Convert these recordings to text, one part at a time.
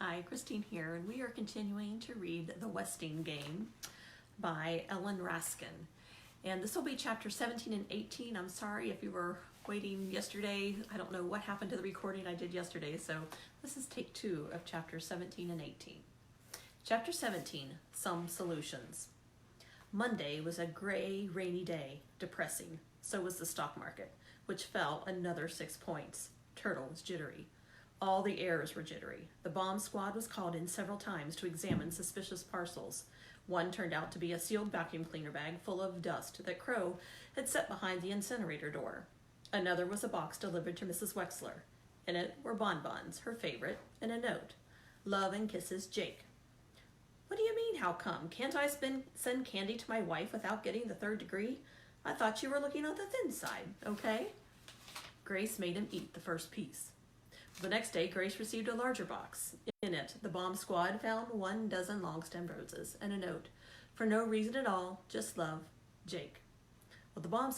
Hi, Christine here, and we are continuing to read The Westing Game by Ellen Raskin. And this will be chapter 17 and 18. I'm sorry if you were waiting yesterday. I don't know what happened to the recording I did yesterday, so this is take 2 of chapter 17 and 18. Chapter 17, Some Solutions. Monday was a gray, rainy day, depressing. So was the stock market, which fell another 6 points. Turtle was jittery. All the heirs were jittery. The bomb squad was called in several times to examine suspicious parcels. One turned out to be a sealed vacuum cleaner bag full of dust that Crow had set behind the incinerator door. Another was a box delivered to Mrs. Wexler. In it were bonbons, her favorite, and a note. Love and kisses, Jake. What do you mean, how come? Can't I send candy to my wife without getting the 3rd degree? I thought you were looking on the thin side, okay? Grace made him eat the first piece. The next day, Grace received a larger box. In it, the bomb squad found 1 dozen long-stemmed roses and a note. For no reason at all, just love, Jake. Well, the bomb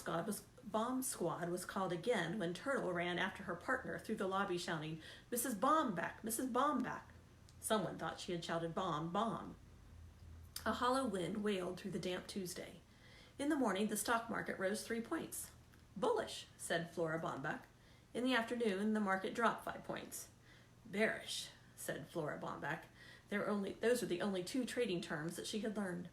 squad was called again when Turtle ran after her partner through the lobby shouting, Mrs. Baum-back, Mrs. Baum-back. Someone thought she had shouted bomb, bomb. A hollow wind wailed through the damp Tuesday. In the morning, the stock market rose 3 points. Bullish, said Flora Baum-back. In the afternoon, the market dropped 5 points. Bearish, said Flora Baum-back. Those were the only 2 trading terms that she had learned.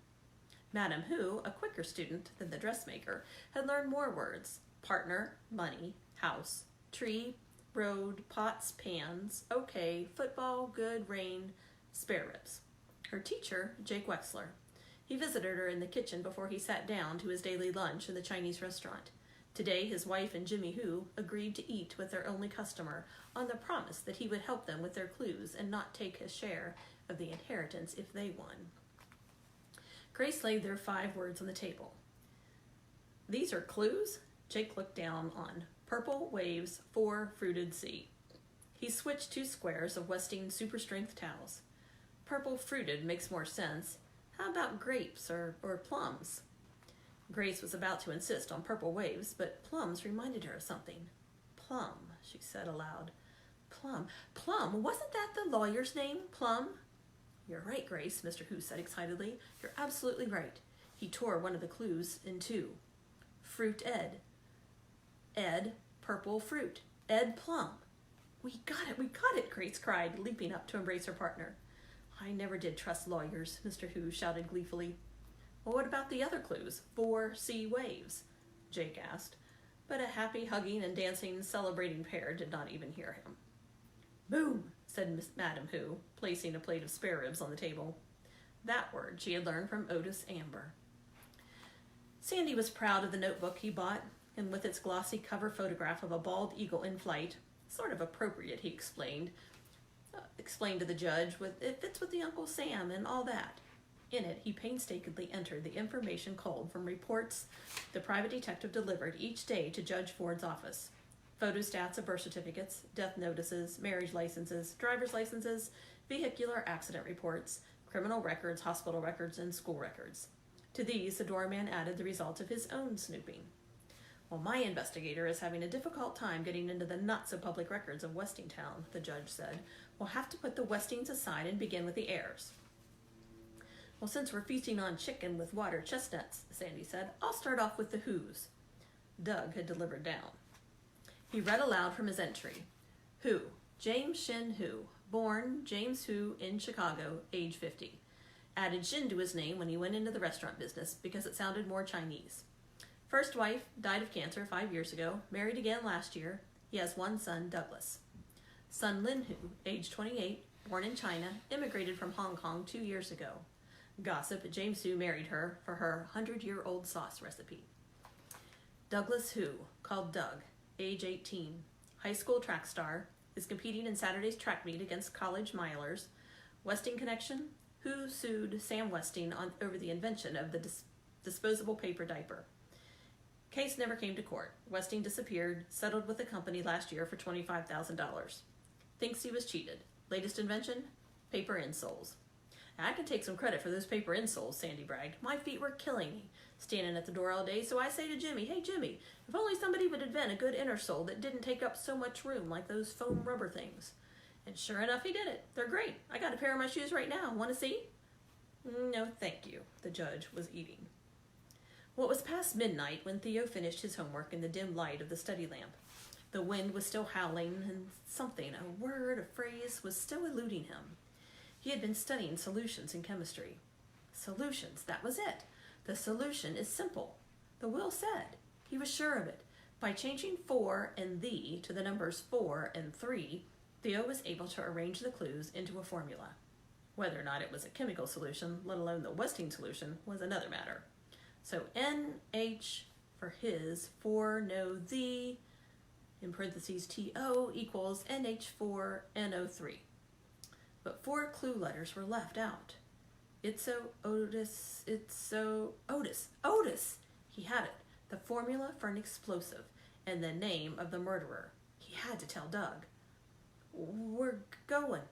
Madame Who, a quicker student than the dressmaker, had learned more words. Partner, money, house, tree, road, pots, pans, okay, football, good, rain, spare ribs. Her teacher, Jake Wexler. He visited her in the kitchen before he sat down to his daily lunch in the Chinese restaurant. Today, his wife and Jimmy Who agreed to eat with their only customer on the promise that he would help them with their clues and not take his share of the inheritance if they won. Grace laid their 5 words on the table. These are clues? Jake looked down on purple waves, 4 fruited sea. He switched 2 squares of Westing super strength towels. Purple fruited makes more sense. How about grapes or plums? Grace was about to insist on purple waves, but plums reminded her of something. Plum, she said aloud. Plum. Plum, wasn't that the lawyer's name, Plum? You're right, Grace, Mr. Who said excitedly. You're absolutely right. He tore one of the clues in 2. Fruit Ed. Ed, purple fruit. Ed Plum. We got it, Grace cried, leaping up to embrace her partner. I never did trust lawyers, Mr. Who shouted gleefully. Well, what about the other clues? 4 sea waves, Jake asked, but a happy, hugging, and dancing, celebrating pair did not even hear him. Boom, said Madame Who, placing a plate of spare ribs on the table. That word she had learned from Otis Amber. Sandy was proud of the notebook he bought, and with its glossy cover photograph of a bald eagle in flight, sort of appropriate, he explained to the judge, it fits with the Uncle Sam and all that. In it, he painstakingly entered the information culled from reports the private detective delivered each day to Judge Ford's office. Photostats of birth certificates, death notices, marriage licenses, driver's licenses, vehicular accident reports, criminal records, hospital records, and school records. To these, the doorman added the results of his own snooping. Well, my investigator is having a difficult time getting into the not-so-public records of Westingtown, the judge said. We'll have to put the Westings aside and begin with the heirs. Well, since we're feasting on chicken with water chestnuts, Sandy said, I'll start off with the Whos. Doug had delivered down. He read aloud from his entry. Who, James Shin Who, born James Who in Chicago, age 50. Added Shin to his name when he went into the restaurant business because it sounded more Chinese. First wife died of cancer 5 years ago, married again last year. He has 1 son, Douglas. Son Lin Who, age 28, born in China, immigrated from Hong Kong 2 years ago. Gossip, James Who married her for her 100-year-old sauce recipe. Douglas Who, called Doug, age 18, high school track star, is competing in Saturday's track meet against college milers. Westing connection, Who sued Sam Westing over the invention of the disposable paper diaper. Case never came to court. Westing disappeared, settled with the company last year for $25,000. Thinks he was cheated. Latest invention? Paper insoles. I can take some credit for those paper insoles, Sandy bragged. My feet were killing me, standing at the door all day, so I say to Jimmy, hey Jimmy, if only somebody would invent a good inner sole that didn't take up so much room like those foam rubber things. And sure enough, he did it. They're great. I got a pair of my shoes right now. Want to see? No, thank you. The judge was eating. Well, it was past midnight when Theo finished his homework in the dim light of the study lamp. The wind was still howling, and something, a word, a phrase, was still eluding him. He had been studying solutions in chemistry. Solutions, that was it. The solution is simple. The will said. He was sure of it. By changing for and the to the numbers 4 and 3, Theo was able to arrange the clues into a formula. Whether or not it was a chemical solution, let alone the Westing solution, was another matter. So NH for his, for no the, in parentheses TO equals NH4NO3. But 4 clue letters were left out. Otis. He had it. The formula for an explosive and the name of the murderer. He had to tell Doug. We're going.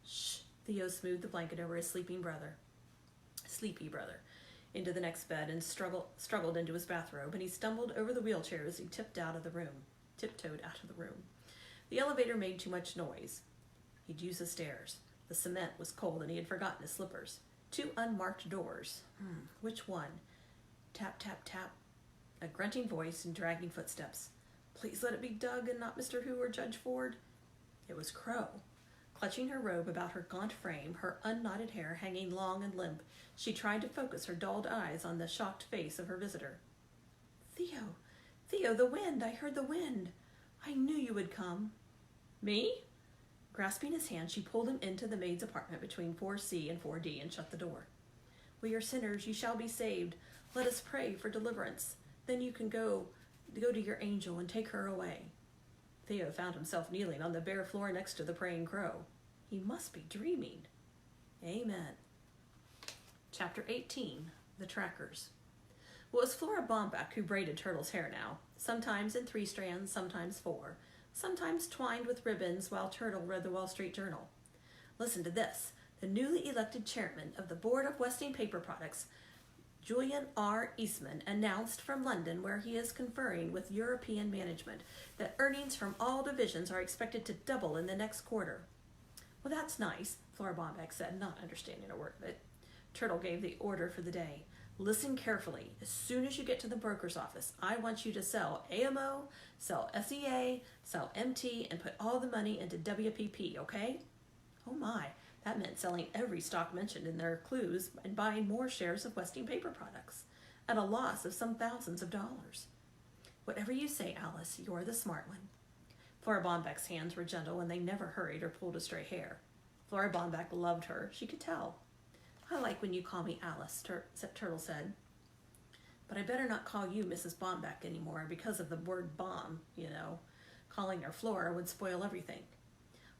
Shh. Theo smoothed the blanket over his sleepy brother, into the next bed and struggled into his bathrobe, and he stumbled over the wheelchair as he tiptoed out of the room. The elevator made too much noise. He'd use the stairs. The cement was cold, and he had forgotten his slippers. 2 unmarked doors. Which one? Tap, tap, tap. A grunting voice and dragging footsteps. Please let it be Doug and not Mr. Who or Judge Ford. It was Crow. Clutching her robe about her gaunt frame, her unknotted hair hanging long and limp, she tried to focus her dulled eyes on the shocked face of her visitor. Theo, the wind! I heard the wind! I knew you would come. Me? Grasping his hand, she pulled him into the maid's apartment between 4C and 4D and shut the door. We are sinners, you shall be saved. Let us pray for deliverance. Then you can go to your angel and take her away. Theo found himself kneeling on the bare floor next to the praying crow. He must be dreaming. Amen. Chapter 18, The Trackers. Well, it was Flora Bombeck who braided Turtle's hair now, sometimes in 3 strands, sometimes 4, sometimes twined with ribbons while Turtle read the Wall Street Journal. Listen to this. The newly elected chairman of the Board of Westing Paper Products, Julian R. Eastman, announced from London, where he is conferring with European management, that earnings from all divisions are expected to double in the next quarter. Well, that's nice, Flora Bombeck said, not understanding a word of it. Turtle gave the order for the day. Listen carefully. As soon as you get to the broker's office, I want you to sell AMO, sell SEA, sell MT, and put all the money into WPP, okay? Oh my. That meant selling every stock mentioned in their clues and buying more shares of Westing Paper Products, at a loss of some thousands of dollars. Whatever you say, Alice, you're the smart one. Flora Bombeck's hands were gentle, and they never hurried or pulled a stray hair. Flora Bombeck loved her, she could tell. I like when you call me Alice, Turtle said. But I better not call you Mrs. Bombeck anymore because of the word bomb, you know. Calling her Flora would spoil everything.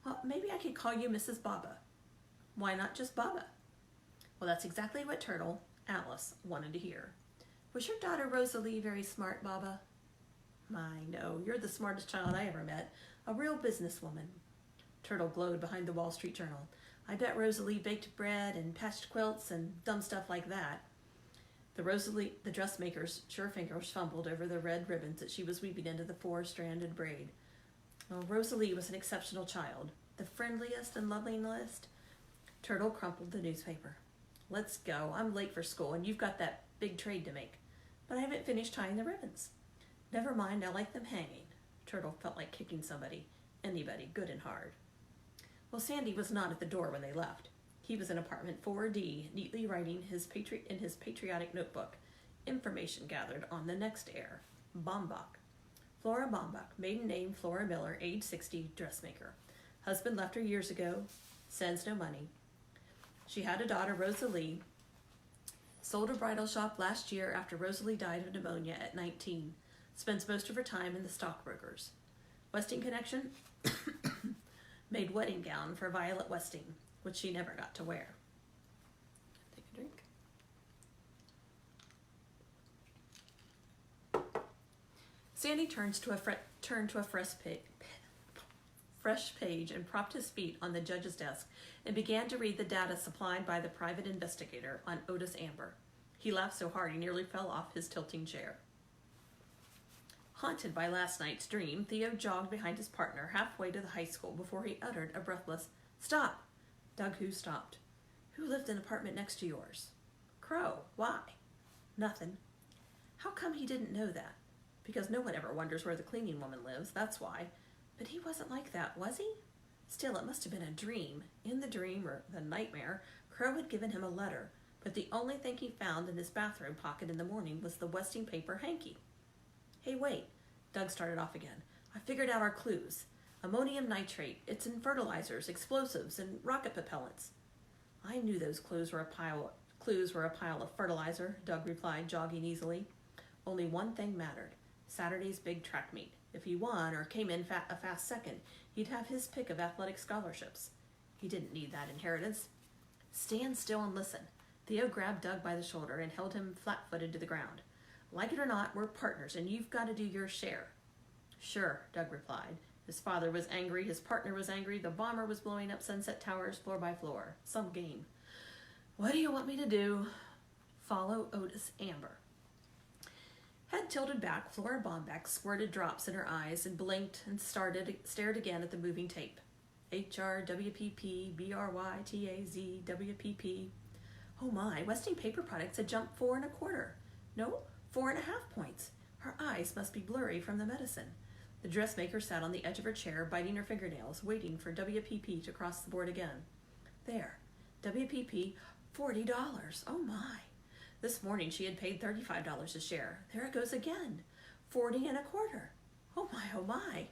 Well, maybe I could call you Mrs. Baba. Why not just Baba? Well, that's exactly what Turtle, Alice, wanted to hear. Was your daughter Rosalie very smart, Baba? My, no, you're the smartest child I ever met. A real businesswoman. Turtle glowed behind the Wall Street Journal. I bet Rosalie baked bread and patched quilts and dumb stuff like that. The dressmaker's sure fingers fumbled over the red ribbons that she was weaving into the 4-stranded braid. Oh, Rosalie was an exceptional child. The friendliest and loveliest. Turtle crumpled the newspaper. Let's go. I'm late for school, and you've got that big trade to make. But I haven't finished tying the ribbons. Never mind, I like them hanging. Turtle felt like kicking anybody, good and hard. Well, Sandy was not at the door when they left. He was in apartment 4D, neatly writing in his patriotic notebook. Information gathered on the next heir, Bombeck. Flora Bombeck, maiden name Flora Miller, age 60, dressmaker. Husband left her years ago, sends no money. She had a daughter, Rosalie, sold her bridal shop last year after Rosalie died of pneumonia at 19. Spends most of her time in the stockbrokers. Westing connection? Made wedding gown for Violet Westing, which she never got to wear. Take a drink. Sandy turned to a fresh page and propped his feet on the judge's desk and began to read the data supplied by the private investigator on Otis Amber. He laughed so hard he nearly fell off his tilting chair. Haunted by last night's dream, Theo jogged behind his partner halfway to the high school before he uttered a breathless, "Stop!" Doug Who stopped. "Who lived in an apartment next to yours?" "Crow. Why?" "Nothing." How come he didn't know that? Because no one ever wonders where the cleaning woman lives, that's why. But he wasn't like that, was he? Still, it must have been a dream. In the dream, or the nightmare, Crow had given him a letter, but the only thing he found in his bathroom pocket in the morning was the Westing paper hanky. "Hey, wait," Doug started off again. "I figured out our clues. Ammonium nitrate, it's in fertilizers, explosives, and rocket propellants." "I knew those clues were a pile of fertilizer," Doug replied, jogging easily. Only one thing mattered: Saturday's big track meet. If he won or came in a fast second, he'd have his pick of athletic scholarships. He didn't need that inheritance. "Stand still and listen." Theo grabbed Doug by the shoulder and held him flat-footed to the ground. "Like it or not, we're partners, and you've got to do your share." "Sure," Doug replied. His father was angry, his partner was angry, the bomber was blowing up Sunset Towers floor by floor. Some game. "What do you want me to do?" "Follow Otis Amber." Head tilted back, Flora Bombeck squirted drops in her eyes and blinked and stared again at the moving tape. HRWPP, BRYTAZ, WPP. Oh my, Westing Paper Products had jumped 4 1/4. No, 4.5 points. Her eyes must be blurry from the medicine. The dressmaker sat on the edge of her chair, biting her fingernails, waiting for WPP to cross the board again. There, WPP, $40. Oh my. This morning she had paid $35 a share. There it goes again. 40 1/4. Oh my, oh my.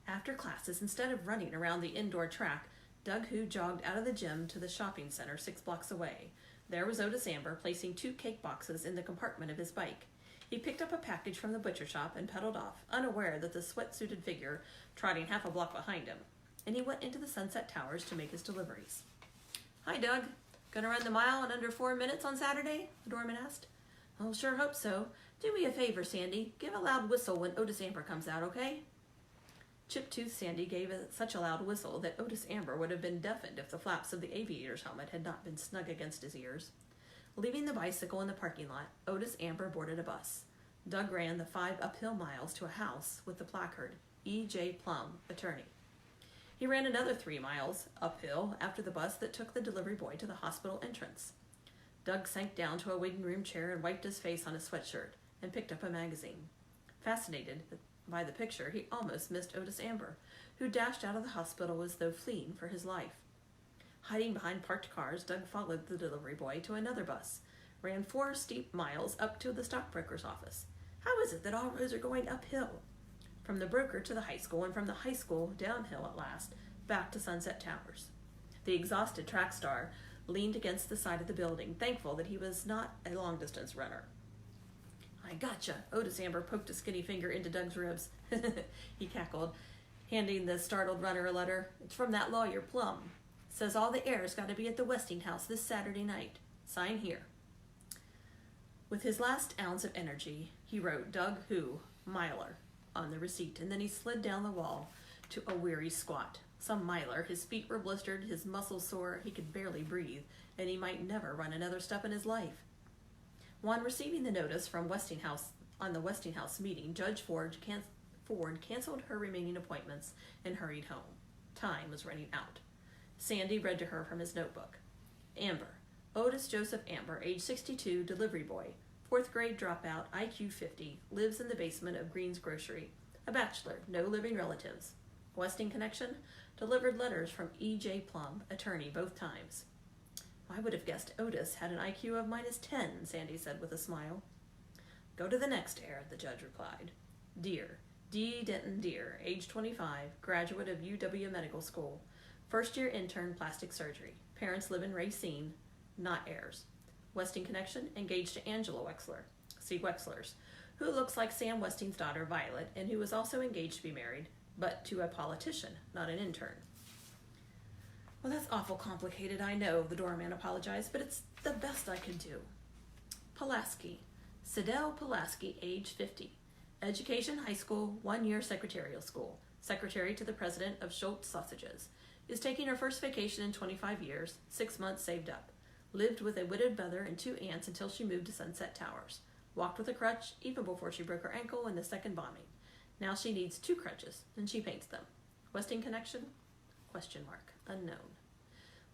After classes, instead of running around the indoor track, Doug Who jogged out of the gym to the shopping center 6 blocks away. There was Otis Amber placing 2 cake boxes in the compartment of his bike. He picked up a package from the butcher shop and pedaled off, unaware that the sweat-suited figure trotting half a block behind him. And he went into the Sunset Towers to make his deliveries. "Hi, Doug. Gonna run the mile in under 4 minutes on Saturday?" the doorman asked. "I'll sure hope so. Do me a favor, Sandy. Give a loud whistle when Otis Amber comes out, okay?" Chip-toothed Sandy gave such a loud whistle that Otis Amber would have been deafened if the flaps of the aviator's helmet had not been snug against his ears. Leaving the bicycle in the parking lot, Otis Amber boarded a bus. Doug ran the 5 uphill miles to a house with the placard, E.J. Plum, attorney. He ran another 3 miles uphill after the bus that took the delivery boy to the hospital entrance. Doug sank down to a waiting room chair and wiped his face on his sweatshirt and picked up a magazine. Fascinated by the picture, he almost missed Otis Amber, who dashed out of the hospital as though fleeing for his life. Hiding behind parked cars, Doug followed the delivery boy to another bus, ran 4 steep miles up to the stockbroker's office. How is it that all roads are going uphill? From the broker to the high school, and from the high school downhill at last, back to Sunset Towers. The exhausted track star leaned against the side of the building, thankful that he was not a long-distance runner. "I gotcha." Otis Amber poked a skinny finger into Doug's ribs. He cackled, handing the startled runner a letter. "It's from that lawyer, Plum. Says all the heirs got to be at the Westing house this Saturday night. Sign here." With his last ounce of energy, he wrote Doug Who, miler, on the receipt, and then he slid down the wall to a weary squat. Some miler, his feet were blistered, his muscles sore, he could barely breathe, and he might never run another step in his life. On receiving the notice from Westinghouse on the Westinghouse meeting, Judge Ford canceled her remaining appointments and hurried home. Time was running out. Sandy read to her from his notebook. Amber, Otis Joseph Amber, age 62, delivery boy, 4th grade dropout, IQ 50, lives in the basement of Green's Grocery, a bachelor, no living relatives. Westing connection, delivered letters from E.J. Plum, attorney, both times. "I would have guessed Otis had an IQ of -10, Sandy said with a smile. "Go to the next heir," the judge replied. Deer, D. Denton Deer, age 25, graduate of UW Medical School, first-year intern plastic surgery. Parents live in Racine, not heirs. Westing connection, engaged to Angela Wexler, see Wexlers, who looks like Sam Westing's daughter Violet, and who was also engaged to be married, but to a politician, not an intern. "Well, that's awful complicated, I know," the doorman apologized, "but it's the best I could do." Pulaski, Sidell Pulaski, age 50. Education, high school, 1-year secretarial school. Secretary to the president of Schultz Sausages. Is taking her first vacation in 25 years, 6 months saved up. Lived with a widowed mother and 2 aunts until she moved to Sunset Towers. Walked with a crutch even before she broke her ankle in the second bombing. Now she needs 2 crutches, and she paints them. Westing connection? Question mark. Unknown.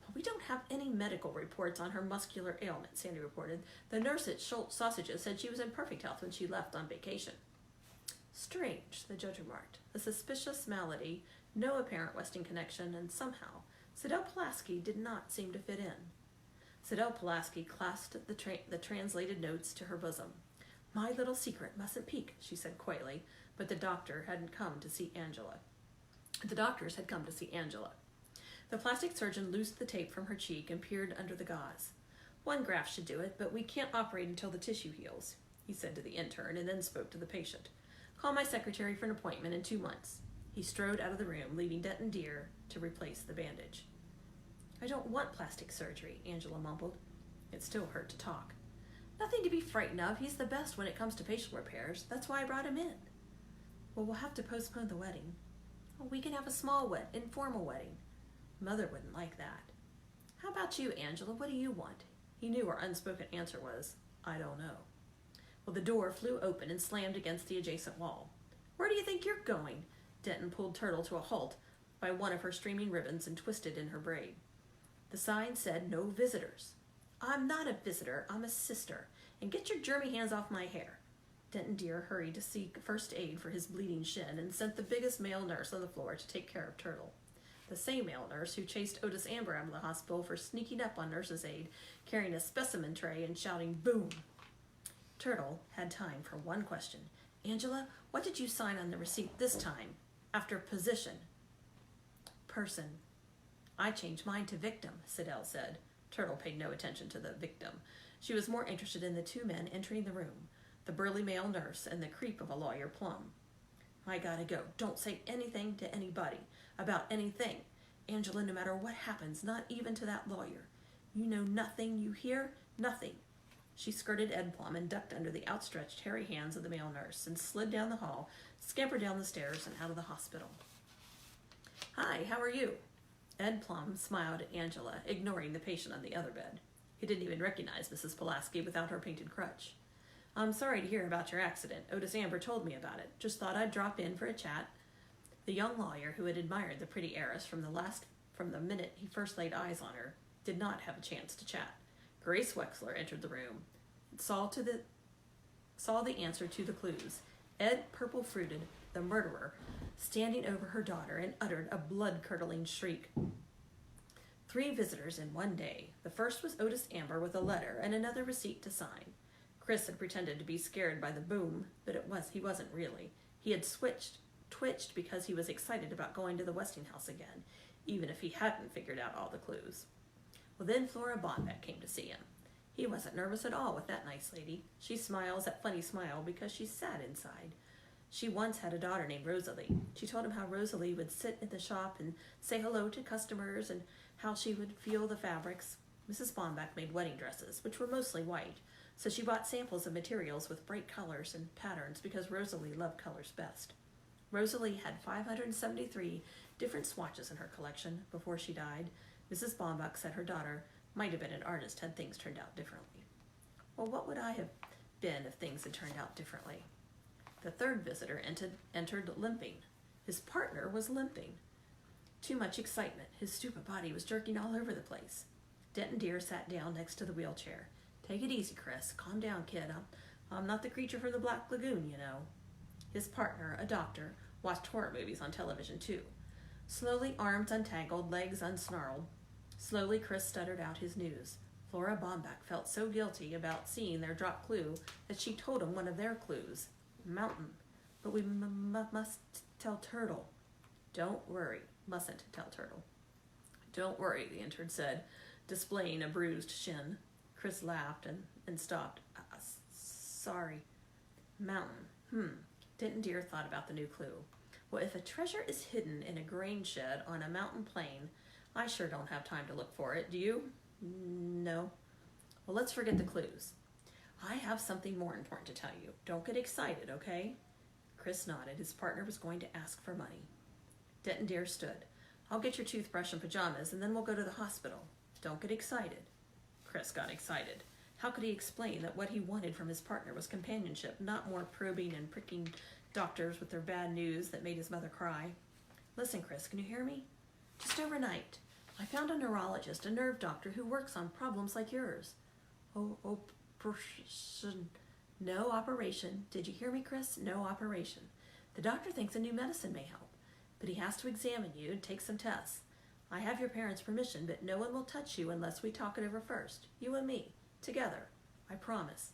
Well, we don't have any medical reports on her muscular ailment, Sandy reported. The nurse at Schultz Sausages said she was in perfect health when she left on vacation. Strange, the judge remarked. A suspicious malady, no apparent Westing connection, and somehow Sidel Pulaski did not seem to fit in. Sidel Pulaski clasped the translated notes to her bosom. My little secret mustn't peek, she said coyly, but the doctors had come to see Angela. The plastic surgeon loosed the tape from her cheek and peered under the gauze. 1 graft should do it, but we can't operate until the tissue heals, he said to the intern, and then spoke to the patient. Call my secretary for an appointment in 2 months. He strode out of the room, leaving Denton Deer to replace the bandage. I don't want plastic surgery, Angela mumbled. It still hurt to talk. Nothing to be frightened of. He's the best when it comes to facial repairs. That's why I brought him in. Well, we'll have to postpone the wedding. Well, we can have a small informal wedding. Mother wouldn't like that. How about you, Angela? What do you want? He knew her unspoken answer was, I don't know. Well, the door flew open and slammed against the adjacent wall. Where do you think you're going? Denton pulled Turtle to a halt by one of her streaming ribbons and twisted in her braid. The sign said, no visitors. I'm not a visitor, I'm a sister, and get your germy hands off my hair. Denton Deer hurried to seek first aid for his bleeding shin and sent the biggest male nurse on the floor to take care of Turtle. The same male nurse who chased Otis Amber out of the hospital for sneaking up on nurse's aide, carrying a specimen tray and shouting, boom. Turtle had time for one question. Angela, what did you sign on the receipt this time? After position. Person. I changed mine to victim, Sidel said. Turtle paid no attention to the victim. She was more interested in the 2 men entering the room, the burly male nurse and the creep of a lawyer Plum. I gotta go. Don't say anything to anybody about anything. Angela, no matter what happens, not even to that lawyer. You know nothing, you hear? Nothing. She skirted Ed Plum and ducked under the outstretched hairy hands of the male nurse and slid down the hall, scampered down the stairs and out of the hospital. Hi, how are you? Ed Plum smiled at Angela, ignoring the patient on the other bed. He didn't even recognize Mrs. Pulaski without her painted crutch. I'm sorry to hear about your accident. Otis Amber told me about it. Just thought I'd drop in for a chat. The young lawyer, who had admired the pretty heiress from the minute he first laid eyes on her, did not have a chance to chat. Grace Wexler entered the room and saw the answer to the clues. Ed purple-fruited, the murderer, standing over her daughter, and uttered a blood-curdling shriek. 3 visitors in one day. The first was Otis Amber with a letter and another receipt to sign. Chris had pretended to be scared by the boom, but he wasn't really. He had twitched because he was excited about going to the Westing house again, even if he hadn't figured out all the clues. Well, then Flora Bonbeck came to see him. He wasn't nervous at all with that nice lady. She smiles that funny smile because she's sad inside. She once had a daughter named Rosalie. She told him how Rosalie would sit in the shop and say hello to customers and how she would feel the fabrics. Mrs. Bonbeck made wedding dresses, which were mostly white, so she bought samples of materials with bright colors and patterns because Rosalie loved colors best. Rosalie had 573 different swatches in her collection before she died. Mrs. Bonbeck said her daughter might have been an artist had things turned out differently. Well, what would I have been if things had turned out differently? The third visitor entered limping. His partner was limping. Too much excitement. His stupid body was jerking all over the place. Denton Deer sat down next to the wheelchair. Take it easy, Chris. Calm down, kid. I'm not the creature from the Black Lagoon, you know. His partner, a doctor, watched horror movies on television, too. Slowly, arms untangled, legs unsnarled. Slowly, Chris stuttered out his news. Flora Bonbeck felt so guilty about seeing their dropped clue that she told him one of their clues. Mountain. But we must tell Turtle. Don't worry. Mustn't tell Turtle. Don't worry, the intern said, displaying a bruised shin. Chris laughed and stopped. Sorry. Mountain. Denton Deer thought about the new clue. Well, if a treasure is hidden in a grain shed on a mountain plain, I sure don't have time to look for it. Do you? No. Well, let's forget the clues. I have something more important to tell you. Don't get excited, okay? Chris nodded. His partner was going to ask for money. Denton Deer stood. I'll get your toothbrush and pajamas, and then we'll go to the hospital. Don't get excited. Chris got excited. How could he explain that what he wanted from his partner was companionship, not more probing and pricking doctors with their bad news that made his mother cry? Listen, Chris, can you hear me? Just overnight, I found a neurologist, a nerve doctor who works on problems like yours. No operation. Did you hear me, Chris? No operation. The doctor thinks a new medicine may help, but he has to examine you and take some tests. I have your parents' permission, but no one will touch you unless we talk it over first. You and me. Together. I promise.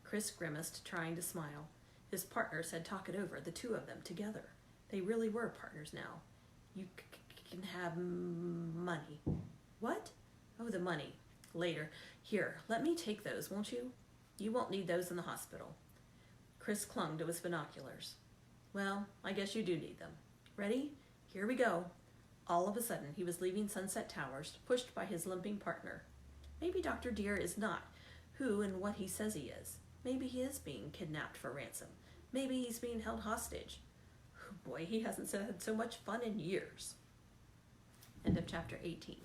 Chris grimaced, trying to smile. His partner said talk it over, the two of them, together. They really were partners now. You can have money. What? Oh, the money. Later. Here, let me take those, won't you? You won't need those in the hospital. Chris clung to his binoculars. Well, I guess you do need them. Ready? Here we go. All of a sudden, he was leaving Sunset Towers, pushed by his limping partner. Maybe Dr. Deer is not who and what he says he is. Maybe he is being kidnapped for ransom. Maybe he's being held hostage. Oh boy, he hasn't had so much fun in years. End of chapter 18.